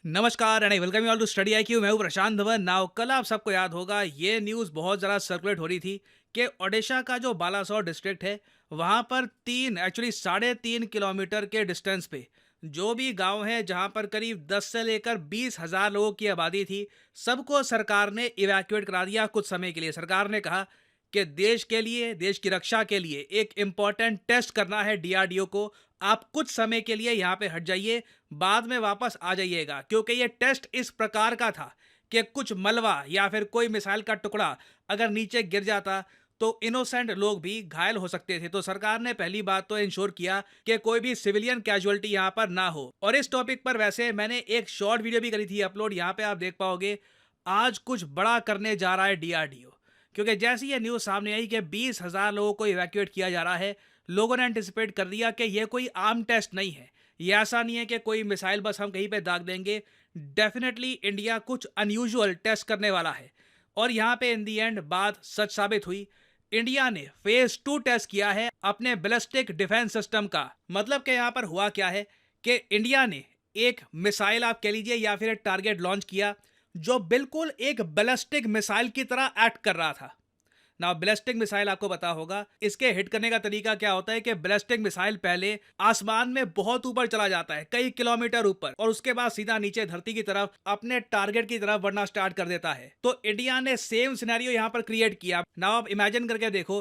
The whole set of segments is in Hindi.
नमस्कार and welcome you all to study IQ। मैं हूं प्रशांत धवन। नाउ कल आप सबको याद होगा ये न्यूज़ बहुत ज़्यादा सर्कुलेट हो रही थी कि ओडिशा का जो बालासोर डिस्ट्रिक्ट है वहां पर 3.5 किलोमीटर के डिस्टेंस पे जो भी गांव है जहां पर करीब 10 से लेकर 20,000 लोगों की आबादी थी, सबको सरकार ने इवैक्यूएट करा दिया कुछ समय के लिए। सरकार ने कहा कि देश के लिए, देश की रक्षा के लिए एक इम्पॉर्टेंट टेस्ट करना है DRDO को। आप कुछ समय के लिए यहाँ पे हट जाइए, बाद में वापस आ जाइएगा, क्योंकि ये टेस्ट इस प्रकार का था कि कुछ मलबा या फिर कोई मिसाइल का टुकड़ा अगर नीचे गिर जाता तो इनोसेंट लोग भी घायल हो सकते थे। तो सरकार ने पहली बात तो इंश्योर किया कि कोई भी सिविलियन कैजुअलिटी यहाँ पर ना हो। और इस टॉपिक पर वैसे मैंने एक शॉर्ट वीडियो भी करी थी अपलोड, यहाँ पे आप देख पाओगे। आज कुछ बड़ा करने जा रहा है DRDO, क्योंकि जैसी ये न्यूज़ सामने आई कि 20,000 लोगों को इवैक्यूएट किया जा रहा है, लोगों ने एंटिसिपेट कर दिया कि ये कोई आम टेस्ट नहीं है। ये ऐसा नहीं है कि कोई मिसाइल बस हम कहीं पे दाग देंगे। डेफिनेटली इंडिया कुछ अनयूजुअल टेस्ट करने वाला है। और यहाँ पे इन दी एंड बात सच साबित हुई। इंडिया ने फेज 2 टेस्ट किया है अपने बैलिस्टिक डिफेंस सिस्टम का। मतलब कि यहाँ पर हुआ क्या है कि इंडिया ने एक मिसाइल आप कह लीजिए या फिर एक टारगेट लॉन्च किया जो बिल्कुल एक बैलिस्टिक मिसाइल की तरह एक्ट कर रहा था ना। बैलिस्टिक मिसाइल आपको पता होगा, इसके हिट करने का तरीका क्या होता है कि बैलिस्टिक मिसाइल पहले आसमान में बहुत ऊपर चला जाता है, कई किलोमीटर ऊपर, और उसके बाद सीधा नीचे धरती की तरफ अपने टारगेट की तरफ बढ़ना स्टार्ट कर देता है। तो इंडिया ने सेम सिनेरियो यहां पर क्रिएट किया। नाउ आप इमेजिन करके देखो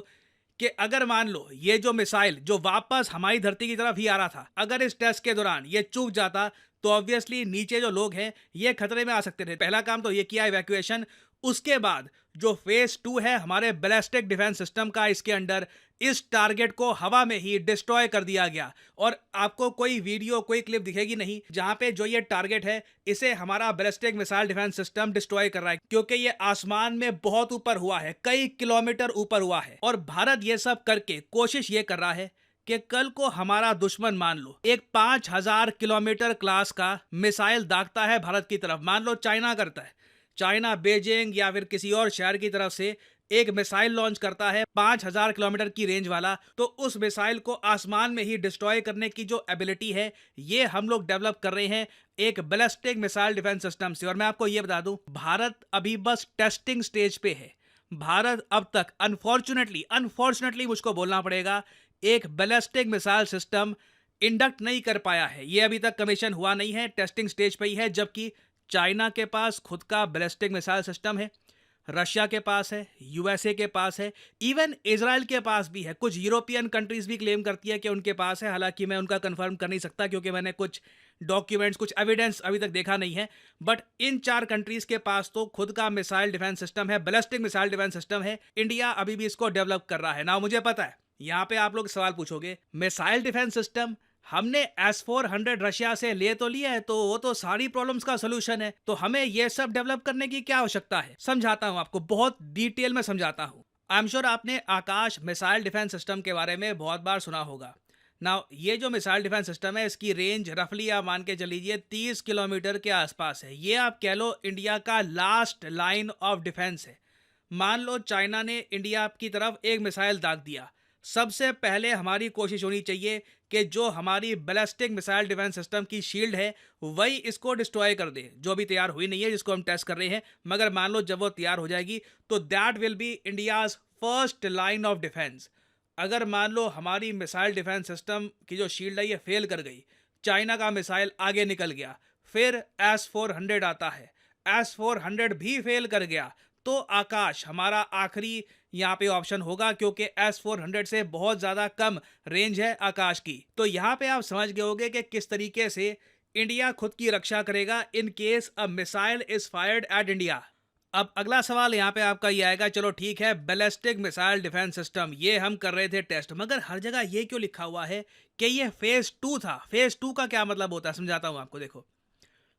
कि अगर मान लो ये जो मिसाइल जो वापस हमारी धरती की तरफ ही आ रहा था, अगर इस टेस्ट के दौरान ये चूक जाता तो ऑब्वियसली नीचे जो लोग हैं ये खतरे में आ सकते थे। पहला काम तो ये किया इवैक्यूएशन। उसके बाद जो फेज 2 है हमारे बैलिस्टिक डिफेंस सिस्टम का, इसके अंडर इस टारगेट को हवा में ही डिस्ट्रॉय कर दिया गया। और आपको कोई वीडियो, कोई क्लिप दिखेगी नहीं जहां पे जो ये टारगेट है इसे हमारा ballistic missile defence system destroy कर रहा है, क्योंकि ये आसमान में बहुत ऊपर हुआ है, कई किलोमीटर ऊपर हुआ है। और भारत ये सब करके कोशिश ये कर रहा है कि कल को हमारा दुश्मन मान लो एक 5,000 किलोमीटर क्लास का मिसाइल दागता है भारत की तरफ, मान लो चाइना करता है, चाइना बीजिंग या फिर किसी और शहर की तरफ से एक मिसाइल लॉन्च करता है 5,000 किलोमीटर की रेंज वाला, तो उस मिसाइल को आसमान में ही डिस्ट्रॉय करने की जो एबिलिटी है ये हम लोग डेवलप कर रहे हैं एक बैलिस्टिक मिसाइल डिफेंस सिस्टम से। और मैं आपको ये बता दूं, भारत अभी बस टेस्टिंग स्टेज पे है। भारत अब तक अनफॉर्चुनेटली मुझको बोलना पड़ेगा, एक बैलिस्टिक मिसाइल सिस्टम इंडक्ट नहीं कर पाया है। ये अभी तक कमीशन हुआ नहीं है, टेस्टिंग स्टेज पे ही है। जबकि चाइना के पास खुद का बैलिस्टिक मिसाइल सिस्टम है, रशिया के पास है, USA के पास है, इवन इजराइल के पास भी है। कुछ यूरोपियन कंट्रीज भी क्लेम करती है कि उनके पास है, हालांकि मैं उनका कंफर्म कर नहीं सकता क्योंकि मैंने कुछ डॉक्यूमेंट्स, कुछ एविडेंस अभी तक देखा नहीं है। बट इन 4 कंट्रीज के पास तो खुद का मिसाइल डिफेंस सिस्टम है, बैलिस्टिक मिसाइल डिफेंस सिस्टम है। इंडिया अभी भी इसको डेवलप कर रहा है ना। मुझे पता है यहाँ पे आप लोग सवाल पूछोगे, मिसाइल डिफेंस सिस्टम हमने S-400 रशिया से ले तो लिया है, तो वो तो सारी प्रॉब्लम्स का सोल्यूशन है, तो हमें ये सब डेवलप करने की क्या आवश्यकता है। समझाता हूं आपको, बहुत डिटेल में समझाता हूं। आई एम श्योर आपने आकाश मिसाइल डिफेंस सिस्टम के बारे में बहुत बार सुना होगा ना। ये जो मिसाइल डिफेंस सिस्टम है इसकी रेंज रफली आप मान के चलीजिए 30 किलोमीटर के आसपास है। ये आप कह लो इंडिया का लास्ट लाइन ऑफ डिफेंस है। मान लो चाइना ने इंडिया की तरफ एक मिसाइल दाग दिया, सबसे पहले हमारी कोशिश होनी चाहिए कि जो हमारी बैलिस्टिक मिसाइल डिफेंस सिस्टम की शील्ड है वही इसको डिस्ट्रॉय कर दे, जो अभी तैयार हुई नहीं है, जिसको हम टेस्ट कर रहे हैं। मगर मान लो जब वो तैयार हो जाएगी तो that will be India's first line of defence. अगर मान लो हमारी मिसाइल डिफेंस सिस्टम की जो शील्ड है ये फेल कर गई, चाइना का मिसाइल आगे निकल गया, फिर S-400 आता है, S-400 भी फेल कर गया, तो आकाश हमारा आखिरी यहाँ पे ऑप्शन होगा, क्योंकि S-400 से बहुत ज़्यादा कम रेंज है आकाश की। तो यहाँ पे आप समझ गए होंगे कि किस तरीके से इंडिया खुद की रक्षा करेगा in case a missile is fired eight India. अब अगला सवाल यहाँ पे आपका ये आएगा, चलो ठीक है बैलिस्टिक मिसाइल डिफेंस सिस्टम ये हम कर रहे थे टेस्ट, मगर हर जगह ये क्यों लिखा हुआ है कि ये फेज 2 था। फेज 2 का क्या मतलब होता है, समझाता हूँ आपको। देखो,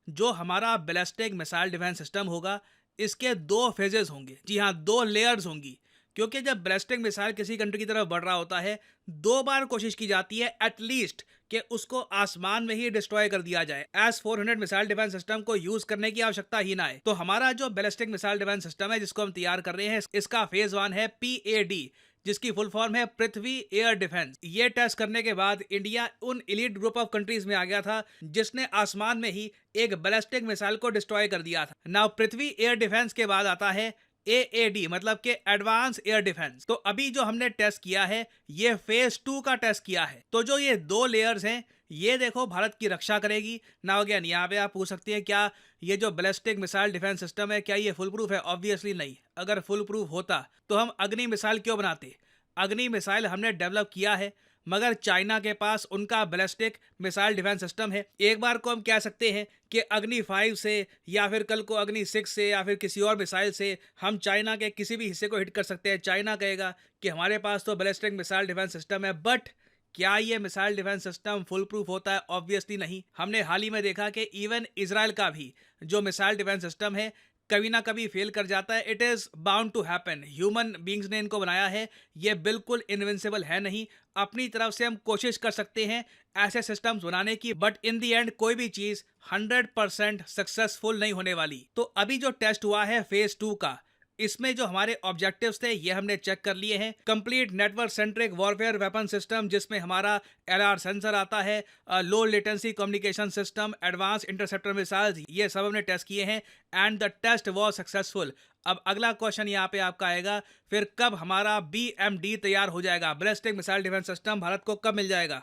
जो हमारा बैलिस्टिक मिसाइल डिफेंस सिस्टम होगा इसके 2 फेजेस होंगे, जी हाँ 2 लेयर्स होंगी। क्योंकि जब बैलिस्टिक मिसाइल किसी कंट्री की तरफ बढ़ रहा होता है, 2 बार कोशिश की जाती है एटलीस्ट कि उसको आसमान में ही डिस्ट्रॉय कर दिया जाए, S-400 मिसाइल डिफेंस सिस्टम को यूज करने की आवश्यकता ही ना है। तो हमारा जो बैलिस्टिक मिसाइल डिफेंस सिस्टम है जिसको हम तैयार कर रहे हैं, इसका फेज 1 है PAD, जिसकी फुल फॉर्म है पृथ्वी एयर डिफेंस। ये टेस्ट करने के बाद इंडिया उन एलीट ग्रुप ऑफ कंट्रीज में आ गया था जिसने आसमान में ही एक बैलिस्टिक मिसाइल को डिस्ट्रॉय कर दिया था। नाउ पृथ्वी एयर डिफेंस के बाद आता है AAD, मतलब कि एडवांस एयर डिफेंस। तो अभी जो हमने टेस्ट किया है ये फेज 2 का टेस्ट किया है। तो जो ये 2 लेयर्स हैं ये देखो भारत की रक्षा करेगी। नाउ अगेन यहाँ पे आप पूछ सकते हैं क्या ये जो बैलिस्टिक मिसाइल डिफेंस सिस्टम है क्या ये फुल प्रूफ है? ऑब्वियसली नहीं। अगर फुल प्रूफ होता तो हम अग्नि मिसाइल क्यों बनाते? अग्नि मिसाइल हमने डेवलप किया है मगर चाइना के पास उनका बैलिस्टिक मिसाइल डिफेंस सिस्टम है। एक बार को हम कह सकते हैं कि अग्नि 5 से या फिर कल को अग्नि 6 से या फिर किसी और मिसाइल से हम चाइना के किसी भी हिस्से को हिट कर सकते हैं। चाइना कहेगा कि हमारे पास तो बैलिस्टिक मिसाइल डिफेंस सिस्टम है, बट क्या ये missile defence system full proof होता है? ऑब्वियसली नहीं। हमने हाल ही में देखा कि इवन इजराइल का भी जो मिसाइल डिफेंस सिस्टम है कभी ना कभी फेल कर जाता है। It is bound to happen. Human beings ने इनको बनाया है, ये बिल्कुल इनविंसिबल है नहीं। अपनी तरफ से हम कोशिश कर सकते हैं ऐसे सिस्टम्स बनाने की, बट इन दी एंड कोई भी चीज 100% सक्सेसफुल नहीं होने वाली। तो अभी जो टेस्ट हुआ है फेज 2 का, इसमें जो हमारे ऑब्जेक्टिव्स थे ये हमने चेक कर लिए हैं। Complete network centric warfare weapon system जिसमें हमारा LR सेंसर आता है, low latency communication system, advance interceptor missiles, ये सब हमने टेस्ट किए हैं and the test was successful. अब अगला क्वेश्चन यहाँ पे आपका आएगा, फिर कब हमारा BMD तैयार हो जाएगा? Ballistic missile defence system Bharat को कब मिल जाएगा?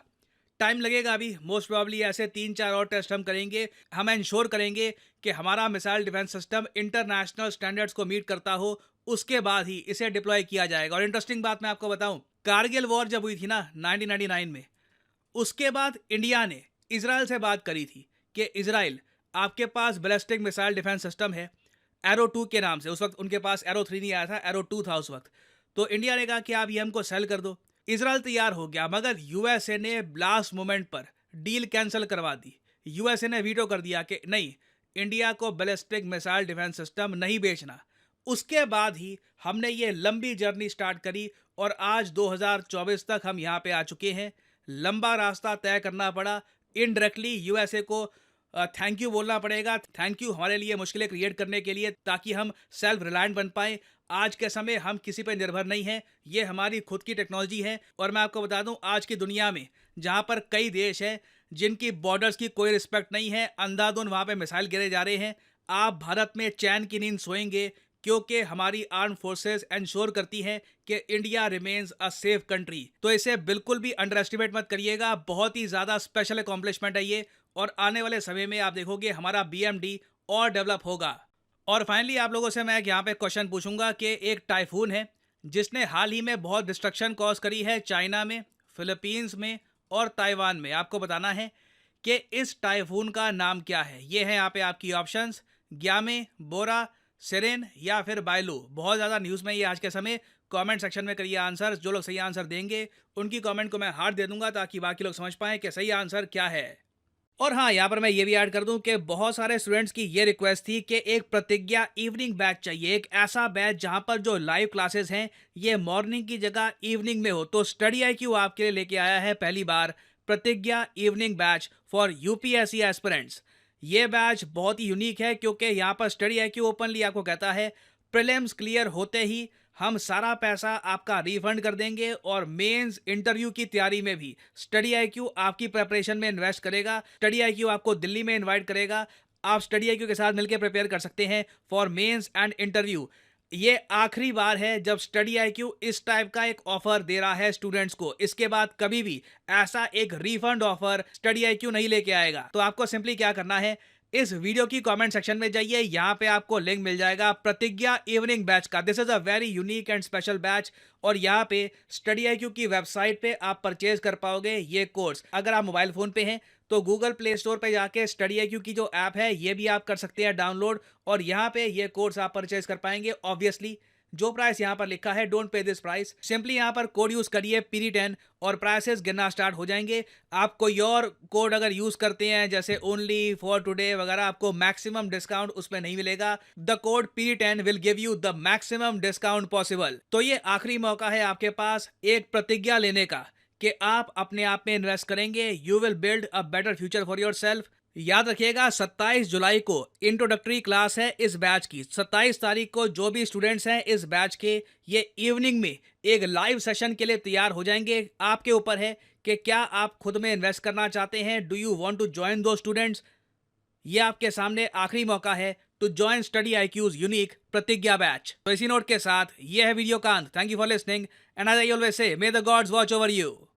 टाइम लगेगा अभी, मोस्ट प्रॉब्ली ऐसे 3-4 और टेस्ट हम करेंगे। हम इंश्योर करेंगे कि हमारा missile defence system international standards को मीट करता हो, उसके बाद ही इसे डिप्लॉय किया जाएगा। और इंटरेस्टिंग बात मैं आपको बताऊं, कारगिल वॉर जब हुई थी ना 1999 में, उसके बाद इंडिया ने इजराइल से बात करी थी कि इजराइल आपके पास बैलिस्टिक मिसाइल डिफेंस सिस्टम है एरो 2 के नाम से। उस वक्त उनके पास एरो 3 नहीं आया था, एरो 2 था उस वक्त। तो इंडिया ने कहा कि आप ये हमको सेल कर दो। इजराइल तैयार हो गया मगर यूएसए ने लास्ट मोमेंट पर डील कैंसिल करवा दी। यूएसए ने वीटो कर दिया कि नहीं, इंडिया को बैलिस्टिक मिसाइल डिफेंस सिस्टम नहीं बेचना। उसके बाद ही हमने ये लंबी जर्नी स्टार्ट करी और आज 2024 तक हम यहाँ पे आ चुके हैं। लंबा रास्ता तय करना पड़ा। इनडायरेक्टली यूएसए को थैंक यू बोलना पड़ेगा। थैंक यू हमारे लिए मुश्किलें क्रिएट करने के लिए, ताकि हम सेल्फ रिलायंट बन पाए। आज के समय हम किसी पर निर्भर नहीं हैं, ये हमारी खुद की टेक्नोलॉजी है। और मैं आपको बता दूं, आज की दुनिया में जहां पर कई देश हैं जिनकी बॉर्डर्स की कोई रिस्पेक्ट नहीं है, अंधाधुन वहां पे मिसाइल गिरे जा रहे हैं, आप भारत में चैन की नींद सोएंगे क्योंकि हमारी आर्म फोर्सेस इंश्योर करती हैं कि India remains a safe country. तो इसे बिल्कुल भी अंडर एस्टिमेट मत करिएगा, बहुत ही ज़्यादा स्पेशल अकॉम्प्लिशमेंट है ये। और आने वाले समय में आप देखोगे हमारा BMD और डेवलप होगा। और फाइनली आप लोगों से मैं यहाँ पे क्वेश्चन पूछूंगा कि एक टाइफून है जिसने हाल ही में बहुत डिस्ट्रक्शन कॉज करी है चाइना में, फिलीपींस में और ताइवान में। आपको बताना है कि इस टाइफून का नाम क्या है। ये है यहाँ पे आपकी ऑप्शंस, ग्यामे, बोरा, सिरेन या फिर बायलू। बहुत ज़्यादा न्यूज़ में ये आज के समय। कमेंट सेक्शन में करिए आंसर। जो लोग सही आंसर देंगे उनकी कमेंट को मैं हार्ट दे दूंगा ताकि बाकी लोग समझ पाएं कि सही आंसर क्या है। और हाँ, यहाँ पर मैं ये भी ऐड कर दूं कि बहुत सारे स्टूडेंट्स की ये रिक्वेस्ट थी कि एक प्रतिज्ञा इवनिंग बैच चाहिए, एक ऐसा बैच जहाँ पर जो लाइव क्लासेस हैं ये मॉर्निंग की जगह इवनिंग में हो। तो स्टडी IQ आपके लिए लेके आया है पहली बार प्रतिज्ञा evening batch for UPSC aspirants. ये बैच बहुत ही यूनिक है क्योंकि यहाँ पर स्टडी IQ ओपनली आपको कहता है प्रीलिम्स क्लियर होते ही हम सारा पैसा आपका रिफंड कर देंगे और मेंस इंटरव्यू की तैयारी में भी स्टडी IQ आपकी प्रिपरेशन में इन्वेस्ट करेगा। स्टडी IQ आपको दिल्ली में इनवाइट करेगा। आप स्टडी IQ के साथ मिलकर प्रिपेयर कर सकते हैं फॉर मेंस एंड इंटरव्यू। ये आखिरी बार है जब स्टडी IQ इस टाइप का एक ऑफर दे रहा है स्टूडेंट्स को। इसके बाद कभी भी ऐसा एक रिफंड ऑफर स्टडी IQ नहीं लेके आएगा। तो आपको सिंपली क्या करना है, इस वीडियो की कमेंट सेक्शन में जाइए, यहाँ पे आपको लिंक मिल जाएगा प्रतिज्ञा इवनिंग बैच का। This is a very unique and special batch और यहाँ पे स्टडी IQ की वेबसाइट पे आप परचेज कर पाओगे ये कोर्स। अगर आप मोबाइल फोन पे हैं तो गूगल प्ले स्टोर पे जाके स्टडी IQ की जो ऐप है ये भी आप कर सकते हैं डाउनलोड और यहाँ पे ये कोर्स आप परचेज कर पाएंगे। ऑब्वियसली जो प्राइस यहाँ पर लिखा है don't pay this price, simply यहाँ पर कोड यूज करिए PD10 और प्राइसेस गिरना स्टार्ट हो जाएंगे। आप कोई और कोड अगर यूज करते हैं जैसे ओनली फॉर टुडे वगैरह, आपको मैक्सिमम डिस्काउंट उसमें नहीं मिलेगा। The code PD10 will give you the maximum discount possible. तो ये आखिरी मौका है आपके पास एक प्रतिज्ञा लेने का कि आप अपने आप में इन्वेस्ट करेंगे। You will build a better future for your self. याद रखिएगा 27 जुलाई को इंट्रोडक्टरी क्लास है इस बैच की। 27 तारीख को जो भी स्टूडेंट्स हैं इस बैच के, ये इवनिंग में एक लाइव सेशन के लिए तैयार हो जाएंगे। आपके ऊपर है कि क्या आप खुद में इन्वेस्ट करना चाहते हैं। Do you want to join दो स्टूडेंट्स? ये आपके सामने आखिरी मौका है to join study IQ's unique Pratigya batch. तो इसी नोट के साथ ये है वीडियो का अंत। Thank you for listening and as I always say, may the gods watch over you.